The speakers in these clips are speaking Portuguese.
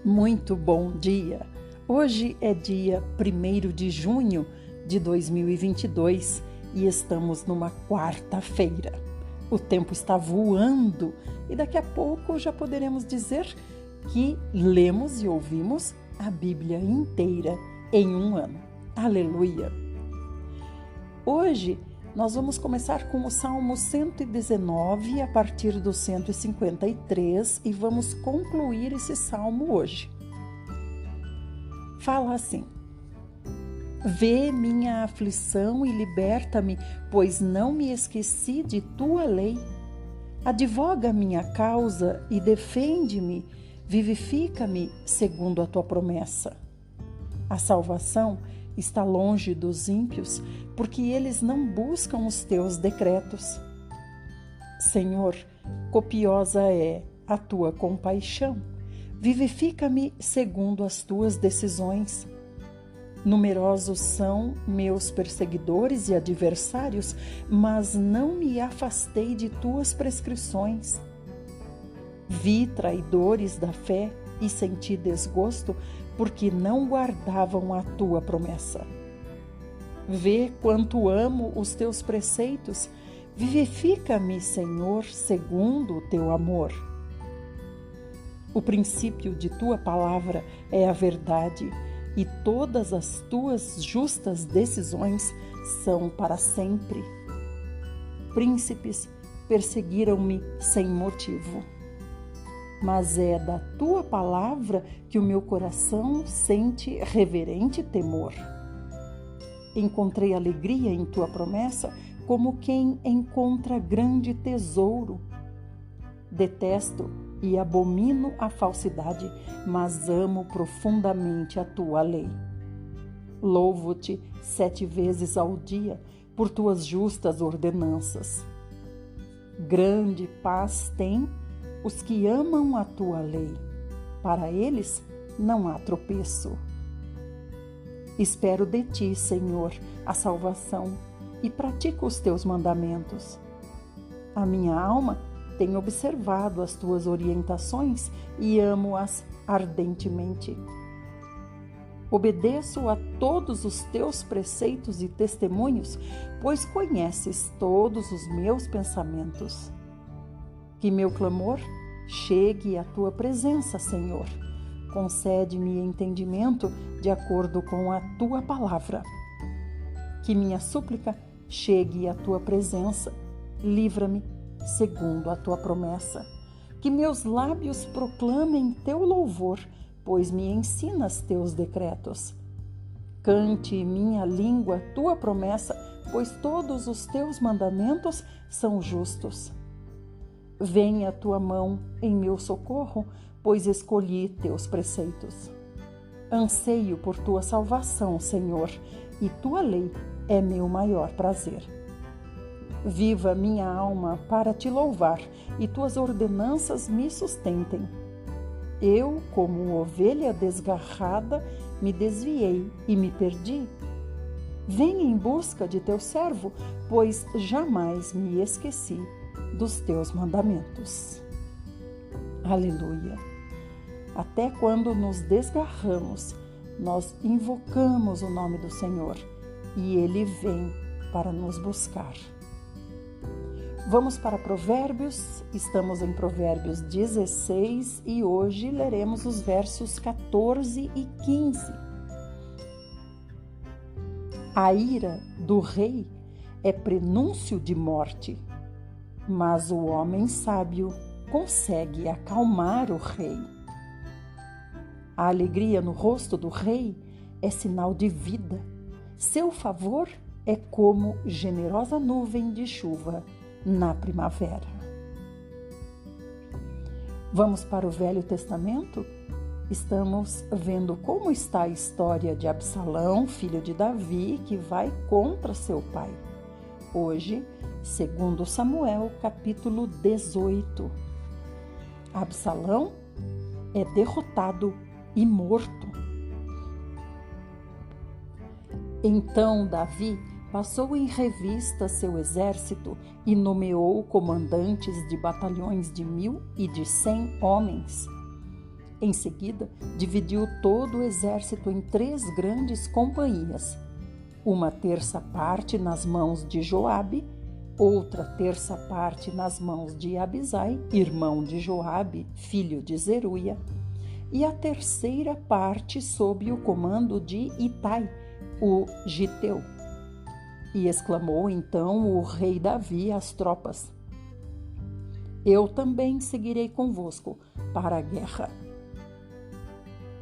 Muito bom dia! Hoje é dia 1º de junho de 2022 e estamos numa quarta-feira. O tempo está voando e daqui a pouco já poderemos dizer que lemos e ouvimos a Bíblia inteira em um ano. Aleluia! Hoje nós vamos começar com o Salmo 119 a partir do 153 e vamos concluir esse salmo hoje. Fala assim: Vê minha aflição e liberta-me, pois não me esqueci de tua lei. Advoga minha causa e defende-me, vivifica-me segundo a tua promessa. A salvação está longe dos ímpios, porque eles não buscam os teus decretos. Senhor, copiosa é a tua compaixão. Vivifica-me segundo as tuas decisões. Numerosos são meus perseguidores e adversários, mas não me afastei de tuas prescrições. Vi traidores da fé e senti desgosto, porque não guardavam a tua promessa. Vê quanto amo os teus preceitos. Vivifica-me, Senhor, segundo o teu amor. O princípio de tua palavra é a verdade, e todas as tuas justas decisões são para sempre. Príncipes perseguiram-me sem motivo, mas é da tua palavra que o meu coração sente reverente temor. Encontrei alegria em tua promessa, como quem encontra grande tesouro. Detesto e abomino a falsidade, mas amo profundamente a tua lei. Louvo-te 7 vezes ao dia por tuas justas ordenanças. Grande paz têm os que amam a tua lei. Para eles não há tropeço. Espero de ti, Senhor, a salvação e pratico os teus mandamentos. A minha alma tem observado as tuas orientações e amo-as ardentemente. Obedeço a todos os teus preceitos e testemunhos, pois conheces todos os meus pensamentos. Que meu clamor chegue à tua presença, Senhor. Concede-me entendimento de acordo com a tua palavra. Que minha súplica chegue à tua presença. Livra-me segundo a tua promessa. Que meus lábios proclamem teu louvor, pois me ensinas teus decretos. Cante minha língua tua promessa, pois todos os teus mandamentos são justos. Venha a tua mão em meu socorro, pois escolhi teus preceitos. Anseio por tua salvação, Senhor, e tua lei é meu maior prazer. Viva minha alma para te louvar, e tuas ordenanças me sustentem. Eu, como ovelha desgarrada, me desviei e me perdi. Venha em busca de teu servo, pois jamais me esqueci dos teus mandamentos. Aleluia! Até quando nos desgarramos, nós invocamos o nome do Senhor e Ele vem para nos buscar. Vamos para Provérbios, estamos em Provérbios 16 e hoje leremos os versos 14 e 15. A ira do rei é prenúncio de morte, mas o homem sábio consegue acalmar o rei. A alegria no rosto do rei é sinal de vida. Seu favor é como generosa nuvem de chuva na primavera. Vamos para o Velho Testamento? Estamos vendo como está a história de Absalão, filho de Davi, que vai contra seu pai. Hoje, 2 Samuel, capítulo 18. Absalão é derrotado e morto. Então Davi passou em revista seu exército e nomeou comandantes de batalhões de 1.000 e de 100 homens. Em seguida, dividiu todo o exército em 3 grandes companhias, uma terça parte nas mãos de Joabe, outra terça parte nas mãos de Abisai, irmão de Joabe, filho de Zeruia, e a terceira parte sob o comando de Itai, o Giteu. E exclamou então o rei Davi às tropas: Eu também seguirei convosco para a guerra.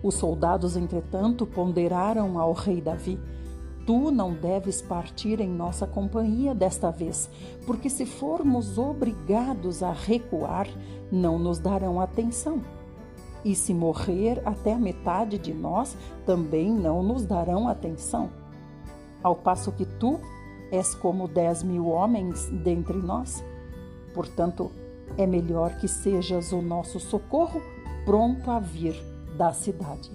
Os soldados, entretanto, ponderaram ao rei Davi: Tu não deves partir em nossa companhia desta vez, porque se formos obrigados a recuar, não nos darão atenção. E se morrer até a metade de nós, também não nos darão atenção. Ao passo que tu és como 10.000 homens dentre nós. Portanto, é melhor que sejas o nosso socorro, pronto a vir da cidade.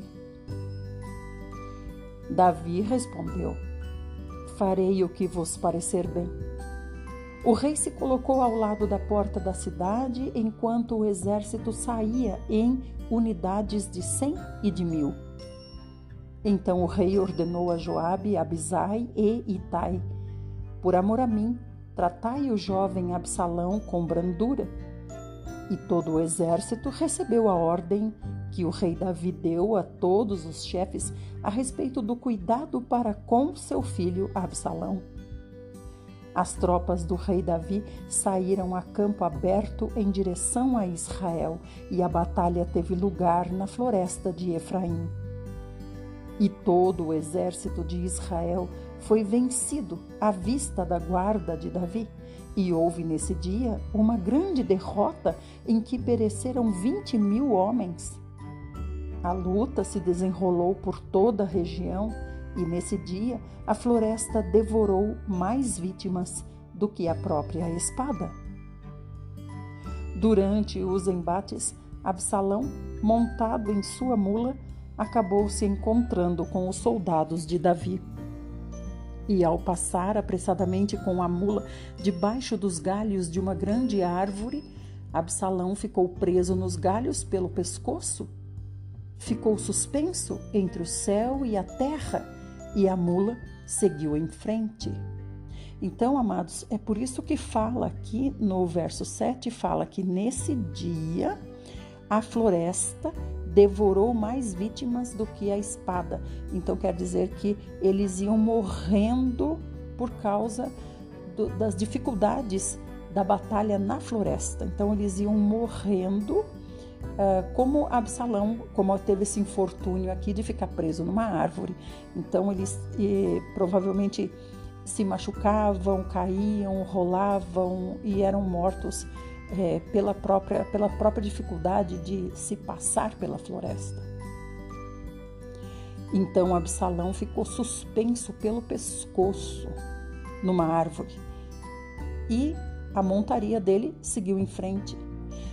Davi respondeu: Farei o que vos parecer bem. O rei se colocou ao lado da porta da cidade, enquanto o exército saía em unidades de 100 e de 1.000. Então o rei ordenou a Joabe, Abisai e Itai: Por amor a mim, tratai o jovem Absalão com brandura. E todo o exército recebeu a ordem que o rei Davi deu a todos os chefes a respeito do cuidado para com seu filho Absalão. As tropas do rei Davi saíram a campo aberto em direção a Israel, e a batalha teve lugar na floresta de Efraim. E todo o exército de Israel foi vencido à vista da guarda de Davi, e houve nesse dia uma grande derrota em que pereceram 20.000 homens. A luta se desenrolou por toda a região, e nesse dia a floresta devorou mais vítimas do que a própria espada. Durante os embates, Absalão, montado em sua mula, acabou se encontrando com os soldados de Davi. E ao passar apressadamente com a mula debaixo dos galhos de uma grande árvore, Absalão ficou preso nos galhos pelo pescoço, ficou suspenso entre o céu e a terra, e a mula seguiu em frente. Então, amados, é por isso que fala aqui no verso 7, fala que nesse dia a floresta devorou mais vítimas do que a espada. Então quer dizer que eles iam morrendo por causa das dificuldades da batalha na floresta. Então eles iam morrendo, como Absalão, como teve esse infortúnio aqui de ficar preso numa árvore. Então eles provavelmente se machucavam, caíam, rolavam e eram mortos pela própria dificuldade de se passar pela floresta. Então Absalão ficou suspenso pelo pescoço numa árvore e a montaria dele seguiu em frente.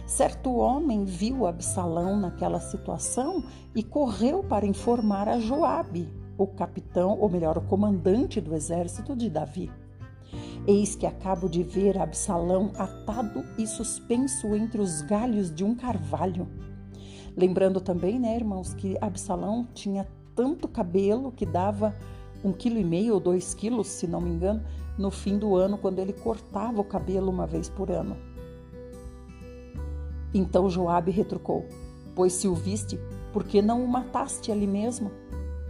Certo homem viu Absalão naquela situação e correu para informar a Joabe, o capitão, ou melhor, o comandante do exército de Davi. Eis que acabo de ver Absalão atado e suspenso entre os galhos de um carvalho. Lembrando também, irmãos, que Absalão tinha tanto cabelo que dava 1,5 kg ou 2 quilos, se não me engano, no fim do ano, quando ele cortava o cabelo uma vez por ano. Então Joabe retrucou: Pois se o viste, por que não o mataste ali mesmo?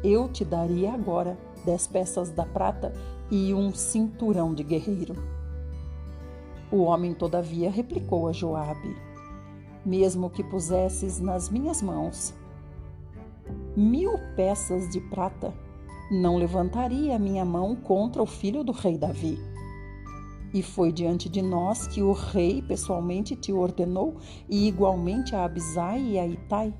Eu te daria agora 10 peças da prata e um cinturão de guerreiro. O homem, todavia, replicou a Joabe: Mesmo que pusesses nas minhas mãos 1000 peças de prata, não levantaria a minha mão contra o filho do rei Davi. E foi diante de nós que o rei pessoalmente te ordenou, e igualmente a Abisai e a Itai: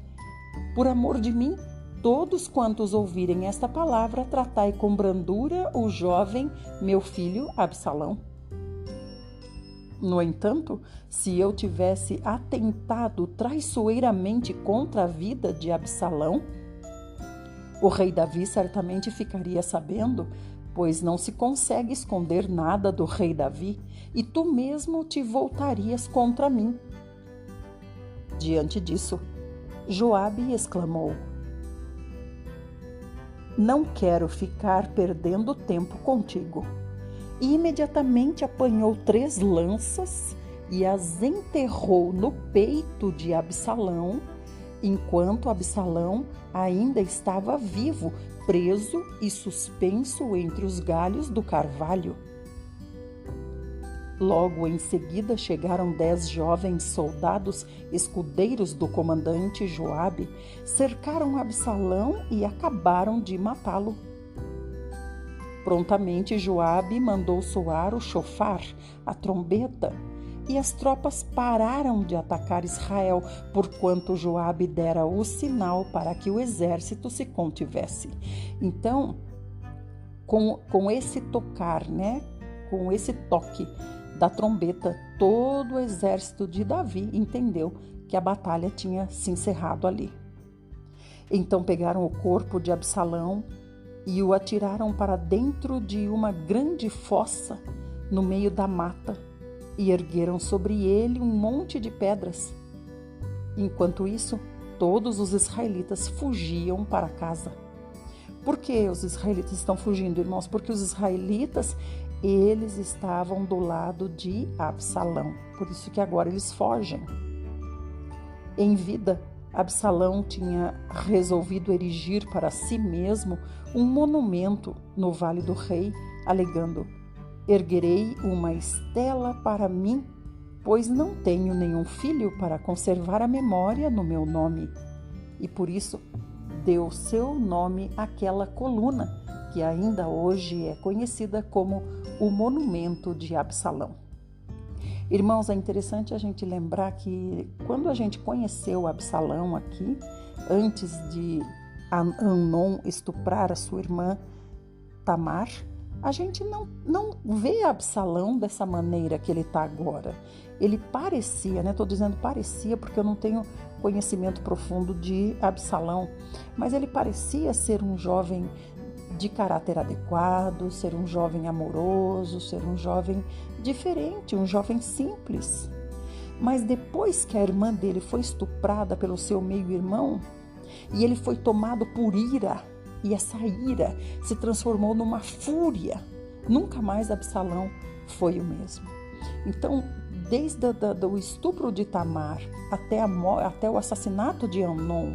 Por amor de mim, todos quantos ouvirem esta palavra, tratai com brandura o jovem, meu filho Absalão. No entanto, se eu tivesse atentado traiçoeiramente contra a vida de Absalão, o rei Davi certamente ficaria sabendo, pois não se consegue esconder nada do rei Davi, e tu mesmo te voltarias contra mim. Diante disso, Joabe exclamou: não quero ficar perdendo tempo contigo. E imediatamente apanhou 3 lanças e as enterrou no peito de Absalão, enquanto Absalão ainda estava vivo, preso e suspenso entre os galhos do carvalho. Logo em seguida chegaram 10 jovens soldados, escudeiros do comandante Joabe, cercaram Absalão e acabaram de matá-lo. Prontamente Joabe mandou soar o chofar, a trombeta, e as tropas pararam de atacar Israel, porquanto Joabe dera o sinal para que o exército se contivesse. Então, com esse tocar, com esse toque da trombeta, todo o exército de Davi entendeu que a batalha tinha se encerrado ali. Então pegaram o corpo de Absalão e o atiraram para dentro de uma grande fossa no meio da mata e ergueram sobre ele um monte de pedras. Enquanto isso, todos os israelitas fugiam para casa. Por que os israelitas estão fugindo, irmãos? Porque os israelitas, eles estavam do lado de Absalão. Por isso que agora eles fogem. Em vida, Absalão tinha resolvido erigir para si mesmo um monumento no Vale do Rei, alegando: erguerei uma estela para mim, pois não tenho nenhum filho para conservar a memória no meu nome. E por isso deu seu nome àquela coluna, que ainda hoje é conhecida como o Monumento de Absalão. Irmãos, é interessante a gente lembrar que quando a gente conheceu Absalão aqui, antes de Amnon estuprar a sua irmã Tamar, a gente não vê Absalão dessa maneira que ele está agora. Ele parecia, estou dizendo parecia porque eu não tenho conhecimento profundo de Absalão, mas ele parecia ser um jovem de caráter adequado, ser um jovem amoroso, ser um jovem diferente, um jovem simples. Mas depois que a irmã dele foi estuprada pelo seu meio-irmão e ele foi tomado por ira, e essa ira se transformou numa fúria, nunca mais Absalão foi o mesmo. Então, desde o estupro de Tamar até o assassinato de Amnon,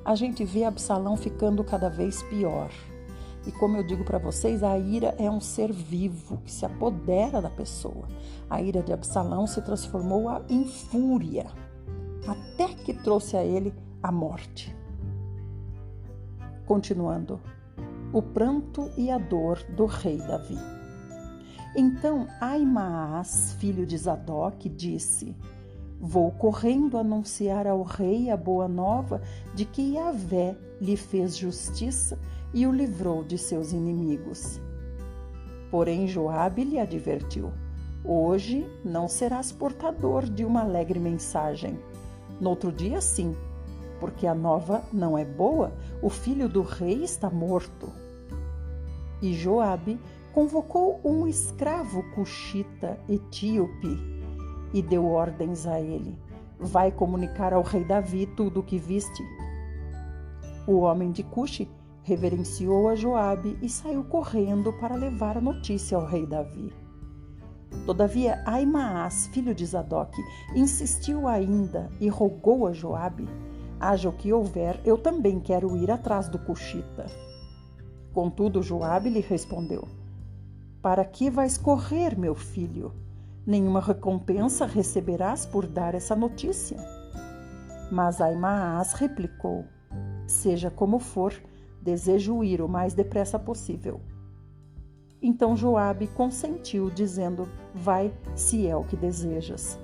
a gente vê Absalão ficando cada vez pior. E como eu digo para vocês, a ira é um ser vivo que se apodera da pessoa. A ira de Absalão se transformou em fúria, até que trouxe a ele a morte. Continuando, o pranto e a dor do rei Davi. Então Aimaas, filho de Zadok, disse: vou correndo anunciar ao rei a boa nova de que Yahvé lhe fez justiça e o livrou de seus inimigos. Porém Joabe lhe advertiu: hoje não serás portador de uma alegre mensagem. No outro dia sim, porque a nova não é boa, o filho do rei está morto. E Joabe convocou um escravo cuxita etíope e deu ordens a ele: vai comunicar ao rei Davi tudo o que viste. O homem de Cuxi reverenciou a Joabe e saiu correndo para levar a notícia ao rei Davi. Todavia Aimaas, filho de Zadok, insistiu ainda e rogou a Joabe: haja o que houver, eu também quero ir atrás do cuxita. Contudo Joabe lhe respondeu: para que vais correr, meu filho? Nenhuma recompensa receberás por dar essa notícia. Mas Aimaas replicou: seja como for, desejo ir o mais depressa possível. Então Joabe consentiu, dizendo: vai, se é o que desejas.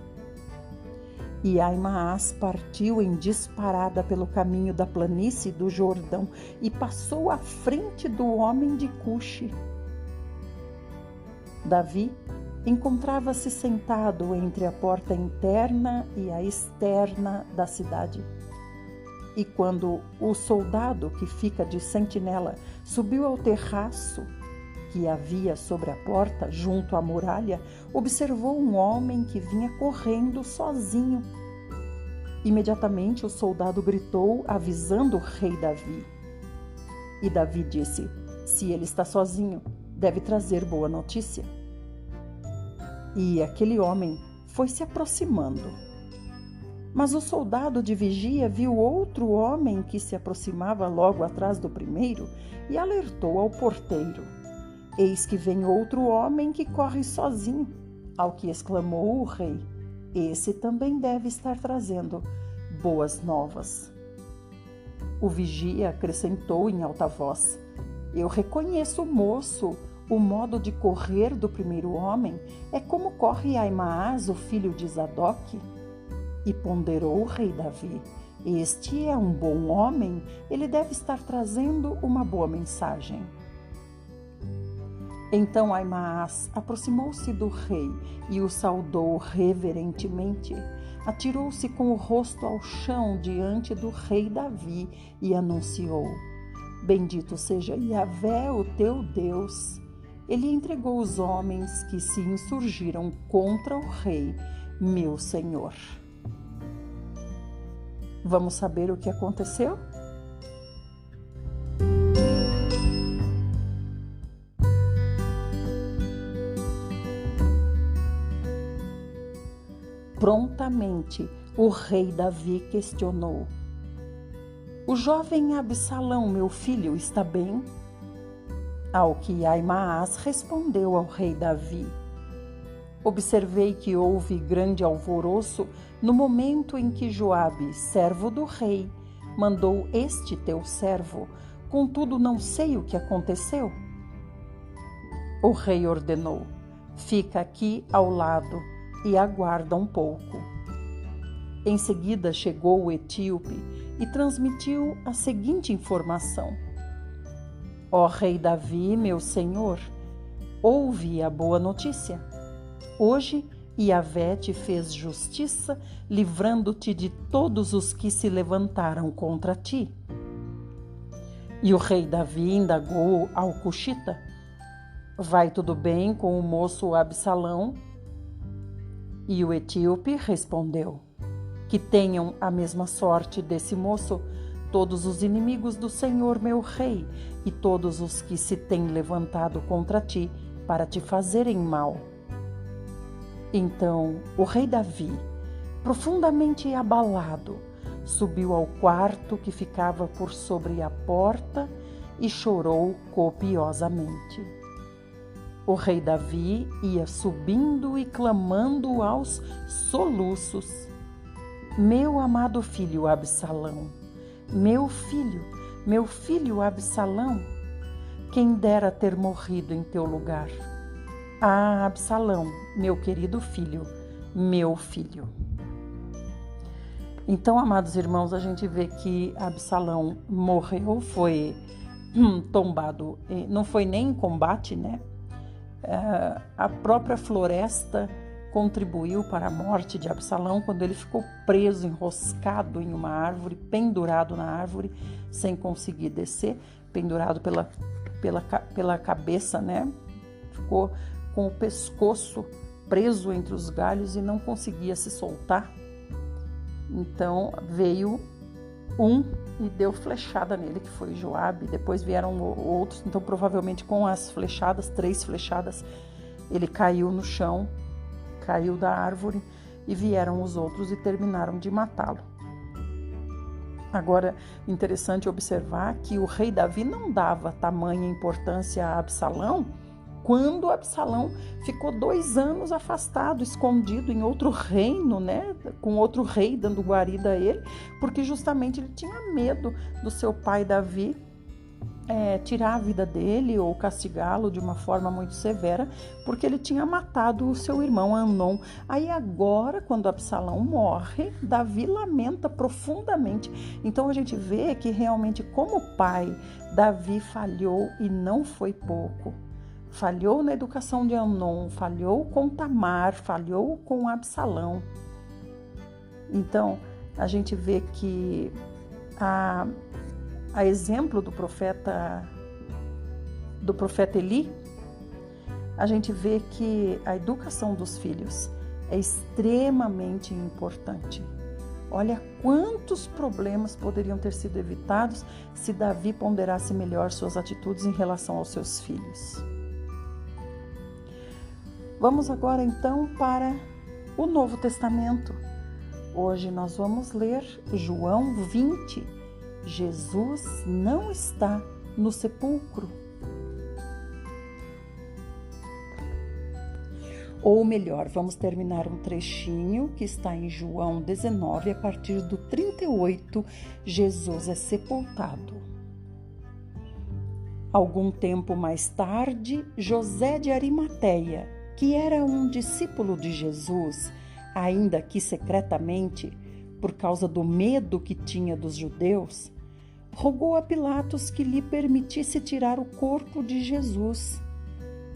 E Aimaas partiu em disparada pelo caminho da planície do Jordão e passou à frente do homem de Cuxi. Davi encontrava-se sentado entre a porta interna e a externa da cidade. E quando o soldado que fica de sentinela subiu ao terraço que havia sobre a porta, junto à muralha, observou um homem que vinha correndo sozinho. Imediatamente o soldado gritou, avisando o rei Davi. E Davi disse: se ele está sozinho, deve trazer boa notícia. E aquele homem foi se aproximando. Mas o soldado de vigia viu outro homem que se aproximava logo atrás do primeiro e alertou ao porteiro: eis que vem outro homem que corre sozinho. Ao que exclamou o rei: esse também deve estar trazendo boas novas. O vigia acrescentou em alta voz: eu reconheço o moço. O modo de correr do primeiro homem é como corre Aimaas, o filho de Zadok. E ponderou o rei Davi: este é um bom homem, ele deve estar trazendo uma boa mensagem. Então Aimaas aproximou-se do rei e o saudou reverentemente. Atirou-se com o rosto ao chão diante do rei Davi e anunciou: bendito seja Yahvé, o teu Deus. Ele entregou os homens que se insurgiram contra o rei, meu senhor. Vamos saber o que aconteceu? Prontamente, o rei Davi questionou: o jovem Absalão, meu filho, está bem? Ao que Aimaas respondeu ao rei Davi: observei que houve grande alvoroço no momento em que Joabe, servo do rei, mandou este teu servo, contudo não sei o que aconteceu. O rei ordenou: fica aqui ao lado e aguarda um pouco. Em seguida chegou o etíope e transmitiu a seguinte informação: ó rei Davi, meu senhor, ouve a boa notícia. Hoje Yahvé te fez justiça, livrando-te de todos os que se levantaram contra ti. E o rei Davi indagou ao cuxita: vai tudo bem com o moço Absalão? E o etíope respondeu: que tenham a mesma sorte desse moço todos os inimigos do Senhor meu rei e todos os que se têm levantado contra ti para te fazerem mal. Então o rei Davi, profundamente abalado, subiu ao quarto que ficava por sobre a porta e chorou copiosamente. O rei Davi ia subindo e clamando aos soluços: meu amado filho Absalão, meu filho Absalão, quem dera ter morrido em teu lugar. Ah, Absalão, meu querido filho, meu filho. Então, amados irmãos, a gente vê que Absalão morreu, foi tombado, não foi nem em combate, né? A própria floresta contribuiu para a morte de Absalão quando ele ficou preso, enroscado em uma árvore, pendurado na árvore, sem conseguir descer, pendurado pela cabeça, né? Ficou com o pescoço preso entre os galhos e não conseguia se soltar. Então veio um e deu flechada nele, que foi Joabe. Depois vieram outros, então provavelmente com as flechadas, 3 flechadas, ele caiu no chão, caiu da árvore e vieram os outros e terminaram de matá-lo. Agora, interessante observar que o rei Davi não dava tamanha importância a Absalão quando Absalão ficou 2 anos afastado, escondido em outro reino, né? Com outro rei dando guarida a ele, porque justamente ele tinha medo do seu pai Davi tirar a vida dele ou castigá-lo de uma forma muito severa, porque ele tinha matado o seu irmão Amnon. Aí agora, quando Absalão morre, Davi lamenta profundamente. Então a gente vê que realmente, como pai, Davi falhou e não foi pouco. Falhou na educação de Amnon, falhou com Tamar, falhou com Absalão. Então a gente vê que a exemplo do profeta Eli, a gente vê que a educação dos filhos é extremamente importante. Olha quantos problemas poderiam ter sido evitados se Davi ponderasse melhor suas atitudes em relação aos seus filhos. Vamos agora então para o Novo Testamento. Hoje nós vamos ler João 20. Jesus não está no sepulcro. Ou melhor, vamos terminar um trechinho que está em João 19, a partir do 38, Jesus é sepultado. Algum tempo mais tarde, José de Arimateia, que era um discípulo de Jesus, ainda que secretamente, por causa do medo que tinha dos judeus, rogou a Pilatos que lhe permitisse tirar o corpo de Jesus.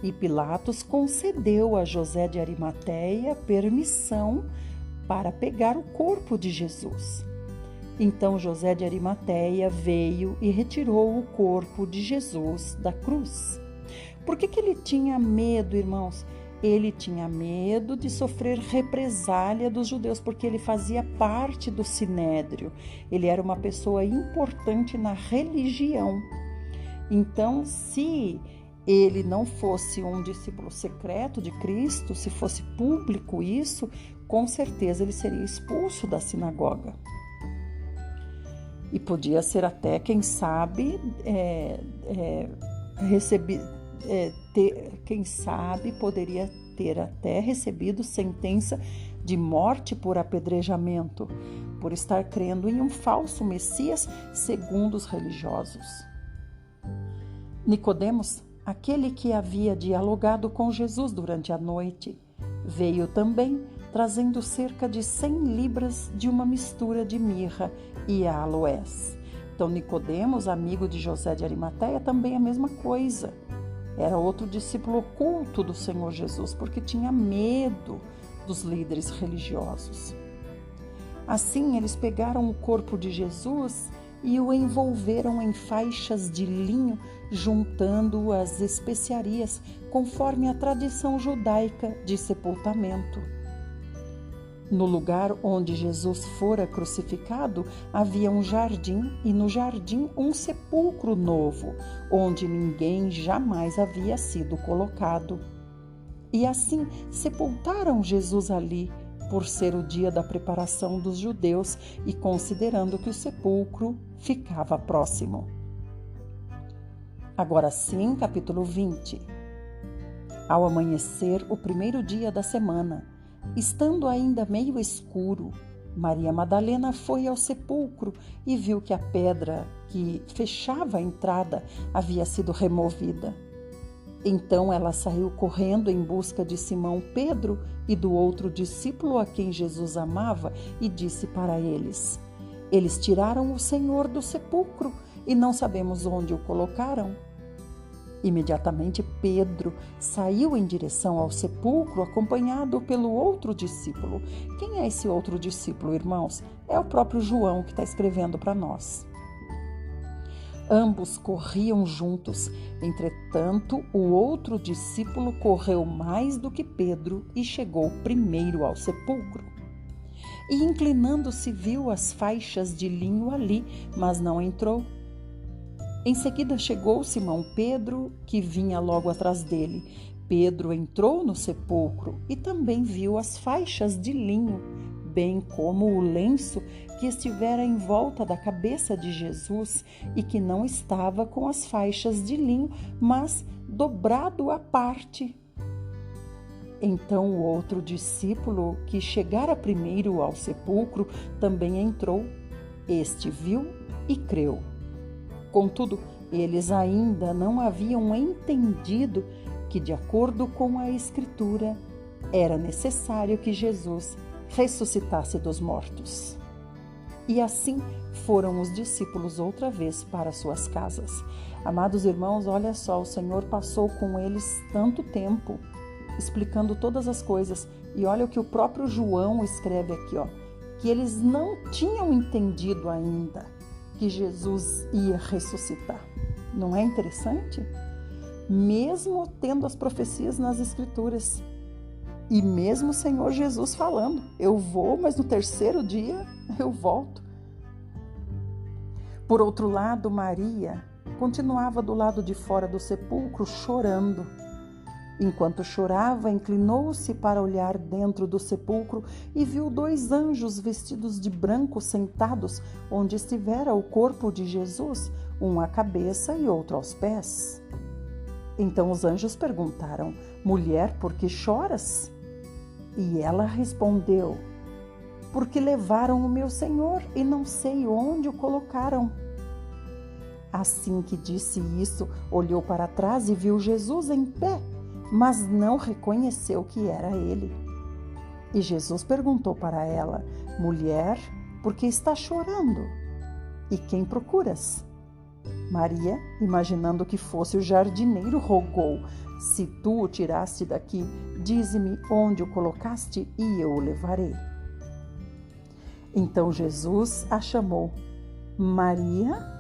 E Pilatos concedeu a José de Arimateia permissão para pegar o corpo de Jesus. Então José de Arimateia veio e retirou o corpo de Jesus da cruz. Por que ele tinha medo, irmãos? Ele tinha medo de sofrer represália dos judeus, porque ele fazia parte do Sinédrio. Ele era uma pessoa importante na religião. Então, se ele não fosse um discípulo secreto de Cristo, se fosse público isso, com certeza ele seria expulso da sinagoga. E podia ser até, quem sabe, poderia ter até recebido sentença de morte por apedrejamento, por estar crendo em um falso Messias, segundo os religiosos. Nicodemos, aquele que havia dialogado com Jesus durante a noite, veio também trazendo cerca de 100 libras de uma mistura de mirra e aloés. Então Nicodemos, amigo de José de Arimateia, também a mesma coisa. Era outro discípulo oculto do Senhor Jesus, porque tinha medo dos líderes religiosos. Assim, eles pegaram o corpo de Jesus e o envolveram em faixas de linho, juntando as especiarias, conforme a tradição judaica de sepultamento. No lugar onde Jesus fora crucificado, havia um jardim, e no jardim um sepulcro novo, onde ninguém jamais havia sido colocado. E assim sepultaram Jesus ali, por ser o dia da preparação dos judeus e considerando que o sepulcro ficava próximo. Agora sim, capítulo 20. Ao amanhecer, o primeiro dia da semana, estando ainda meio escuro, Maria Madalena foi ao sepulcro e viu que a pedra que fechava a entrada havia sido removida. Então ela saiu correndo em busca de Simão Pedro e do outro discípulo a quem Jesus amava e disse para eles: Eles tiraram o Senhor do sepulcro e não sabemos onde o colocaram. Imediatamente Pedro saiu em direção ao sepulcro, acompanhado pelo outro discípulo. Quem é esse outro discípulo, irmãos? É o próprio João que está escrevendo para nós. Ambos corriam juntos, entretanto, o outro discípulo correu mais do que Pedro e chegou primeiro ao sepulcro. E inclinando-se viu as faixas de linho ali, mas não entrou. Em seguida chegou Simão Pedro, que vinha logo atrás dele. Pedro entrou no sepulcro e também viu as faixas de linho, bem como o lenço que estivera em volta da cabeça de Jesus e que não estava com as faixas de linho, mas dobrado à parte. Então o outro discípulo, que chegara primeiro ao sepulcro, também entrou. Este viu e creu. Contudo, eles ainda não haviam entendido que, de acordo com a Escritura, era necessário que Jesus ressuscitasse dos mortos. E assim foram os discípulos outra vez para suas casas. Amados irmãos, olha só, o Senhor passou com eles tanto tempo, explicando todas as coisas. E olha o que o próprio João escreve aqui, que eles não tinham entendido ainda que Jesus ia ressuscitar. Não é interessante? Mesmo tendo as profecias nas Escrituras. E mesmo o Senhor Jesus falando, eu vou, mas no terceiro dia eu volto. Por outro lado, Maria continuava do lado de fora do sepulcro chorando. Enquanto chorava, inclinou-se para olhar dentro do sepulcro e viu 2 anjos vestidos de branco sentados onde estivera o corpo de Jesus, um à cabeça e outro aos pés. Então os anjos perguntaram: mulher, por que choras? E ela respondeu: porque levaram o meu Senhor e não sei onde o colocaram. Assim que disse isso, olhou para trás e viu Jesus em pé, mas não reconheceu que era ele. E Jesus perguntou para ela: mulher, por que estás chorando? E quem procuras? Maria, imaginando que fosse o jardineiro, rogou: se tu o tiraste daqui, dize-me onde o colocaste e eu o levarei. Então Jesus a chamou: Maria.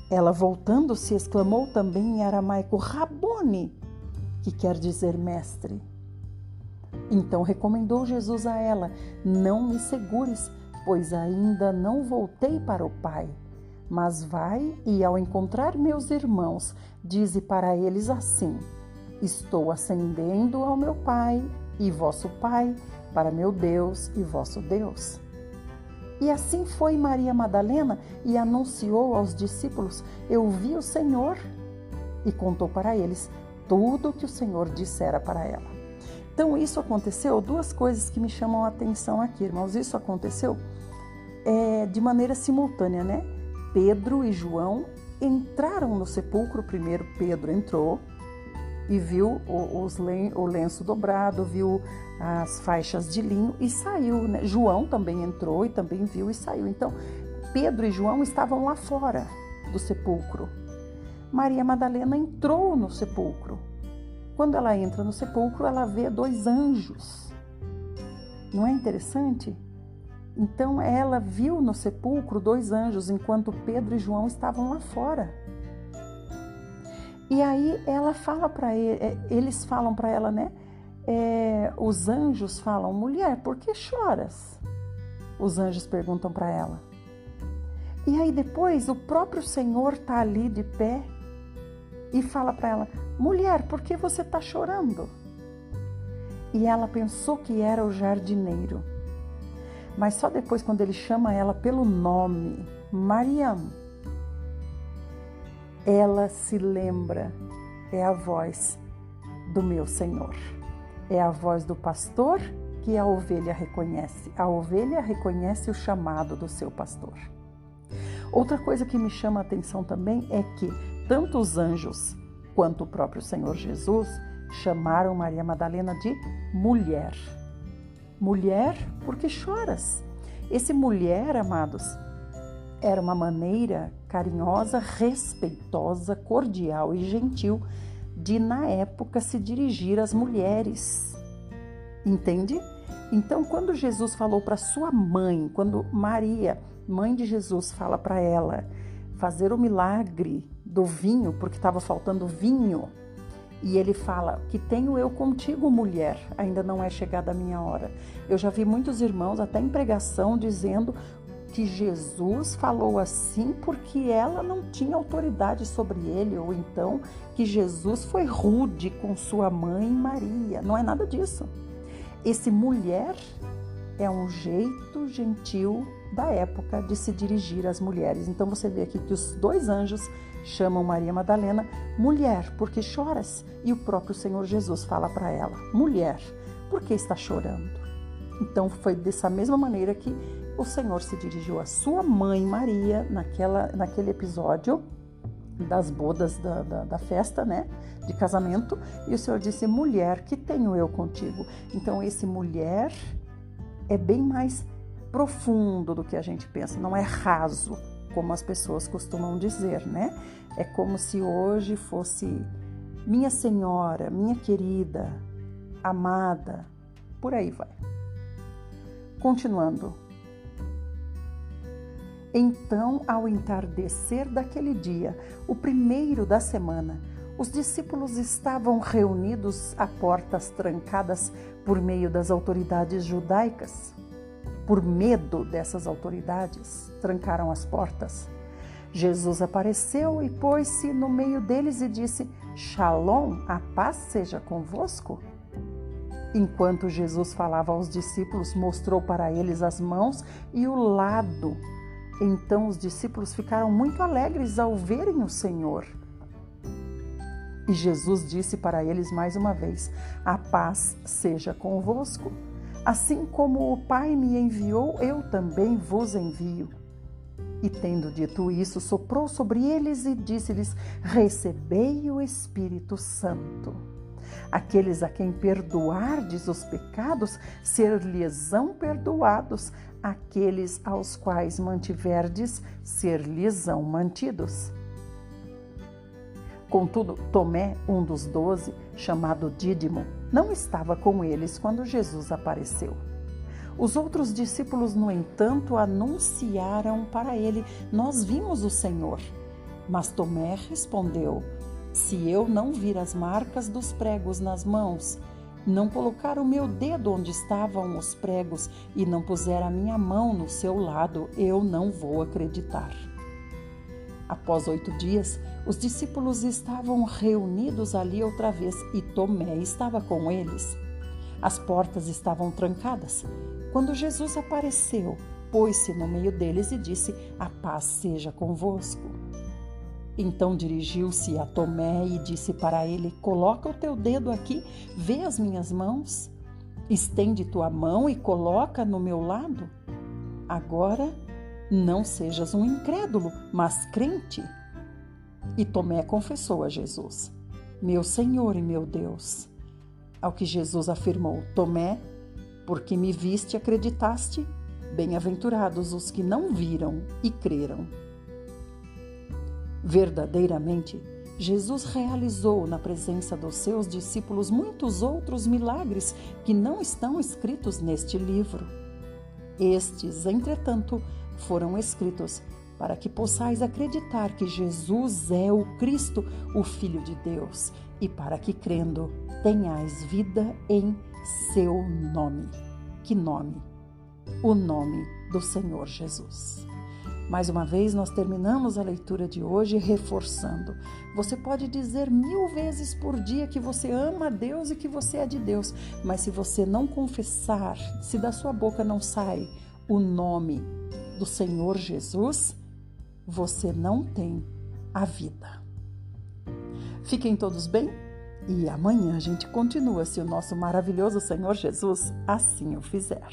Ela, voltando-se, exclamou também em aramaico: Rabone, que quer dizer mestre. Então recomendou Jesus a ela: não me segures, pois ainda não voltei para o Pai. Mas vai e, ao encontrar meus irmãos, dize para eles assim: estou ascendendo ao meu Pai e vosso Pai, para meu Deus e vosso Deus. E assim foi Maria Madalena e anunciou aos discípulos: eu vi o Senhor, e contou para eles tudo o que o Senhor dissera para ela. Então isso aconteceu, 2 coisas que me chamam a atenção aqui, irmãos. Isso aconteceu de maneira simultânea, né? Pedro e João entraram no sepulcro. Primeiro Pedro entrou e viu o lenço dobrado, viu as faixas de linho e saiu, né? João também entrou e também viu e saiu. Então, Pedro e João estavam lá fora do sepulcro. Maria Madalena entrou no sepulcro. Quando ela entra no sepulcro, ela vê 2 anjos. Não é interessante? Então, ela viu no sepulcro 2 anjos, enquanto Pedro e João estavam lá fora. E aí ela fala para eles falam para ela, né? Os anjos falam: mulher, por que choras? Os anjos perguntam para ela. E aí depois o próprio Senhor está ali de pé e fala para ela: mulher, por que você está chorando? E ela pensou que era o jardineiro. Mas só depois, quando ele chama ela pelo nome, Mariam, ela se lembra: é a voz do meu Senhor. É a voz do pastor que a ovelha reconhece. A ovelha reconhece o chamado do seu pastor. Outra coisa que me chama a atenção também é que tanto os anjos quanto o próprio Senhor Jesus chamaram Maria Madalena de mulher. Mulher, por que choras? Esse mulher, amados, era uma maneira carinhosa, respeitosa, cordial e gentil de, na época, se dirigir às mulheres. Entende? Então, quando Jesus falou para sua mãe, quando Maria, mãe de Jesus, fala para ela fazer o milagre do vinho, porque estava faltando vinho, e ele fala: que tenho eu contigo, mulher, ainda não é chegada a minha hora. Eu já vi muitos irmãos, até em pregação, dizendo que Jesus falou assim porque ela não tinha autoridade sobre ele, ou então que Jesus foi rude com sua mãe Maria. Não é nada disso. Esse mulher é um jeito gentil da época de se dirigir às mulheres. Então você vê aqui que os 2 anjos chamam Maria Madalena mulher, porque choras? E o próprio Senhor Jesus fala para ela: mulher, por que está chorando? Então foi dessa mesma maneira que o Senhor se dirigiu à sua mãe Maria naquele episódio das bodas da festa, né, de casamento, e o Senhor disse: mulher, que tenho eu contigo? Então esse mulher é bem mais profundo do que a gente pensa, não é raso, como as pessoas costumam dizer, né? É como se hoje fosse minha senhora, minha querida, amada, por aí vai. Continuando. Então, ao entardecer daquele dia, o primeiro da semana, Os discípulos estavam reunidos a portas trancadas por meio das autoridades judaicas. Por medo dessas autoridades, trancaram as portas. Jesus apareceu e pôs-se no meio deles e disse: Shalom, a paz seja convosco. Enquanto Jesus falava aos discípulos, mostrou para eles as mãos e o lado. Então os discípulos ficaram muito alegres ao verem o Senhor. E Jesus disse para eles mais uma vez: a paz seja convosco. Assim como o Pai me enviou, eu também vos envio. E tendo dito isso, soprou sobre eles e disse-lhes: recebei o Espírito Santo. Aqueles a quem perdoardes os pecados, ser-lhes-ão perdoados. Aqueles aos quais mantiverdes, ser-lhes-ão mantidos. Contudo, Tomé, um dos 12, chamado Dídimo, não estava com eles quando Jesus apareceu. Os outros discípulos, no entanto, anunciaram para ele: nós vimos o Senhor. Mas Tomé respondeu: se eu não vir as marcas dos pregos nas mãos, não colocar o meu dedo onde estavam os pregos e não puser a minha mão no seu lado, eu não vou acreditar. Após 8 dias, os discípulos estavam reunidos ali outra vez e Tomé estava com eles. As portas estavam trancadas. Quando Jesus apareceu, pôs-se no meio deles e disse: a paz seja convosco. Então dirigiu-se a Tomé e disse para ele: coloca o teu dedo aqui, vê as minhas mãos. Estende tua mão e coloca no meu lado. Agora não sejas um incrédulo, mas crente. E Tomé confessou a Jesus: meu Senhor e meu Deus. Ao que Jesus afirmou: Tomé, porque me viste, acreditaste? Bem-aventurados os que não viram e creram. Verdadeiramente, Jesus realizou na presença dos seus discípulos muitos outros milagres que não estão escritos neste livro. Estes, entretanto, foram escritos para que possais acreditar que Jesus é o Cristo, o Filho de Deus, e para que, crendo, tenhais vida em seu nome. Que nome? O nome do Senhor Jesus. Mais uma vez, nós terminamos a leitura de hoje reforçando. Você pode dizer 1000 vezes por dia que você ama a Deus e que você é de Deus, mas se você não confessar, se da sua boca não sai o nome do Senhor Jesus, você não tem a vida. Fiquem todos bem e amanhã a gente continua, se o nosso maravilhoso Senhor Jesus assim o fizer.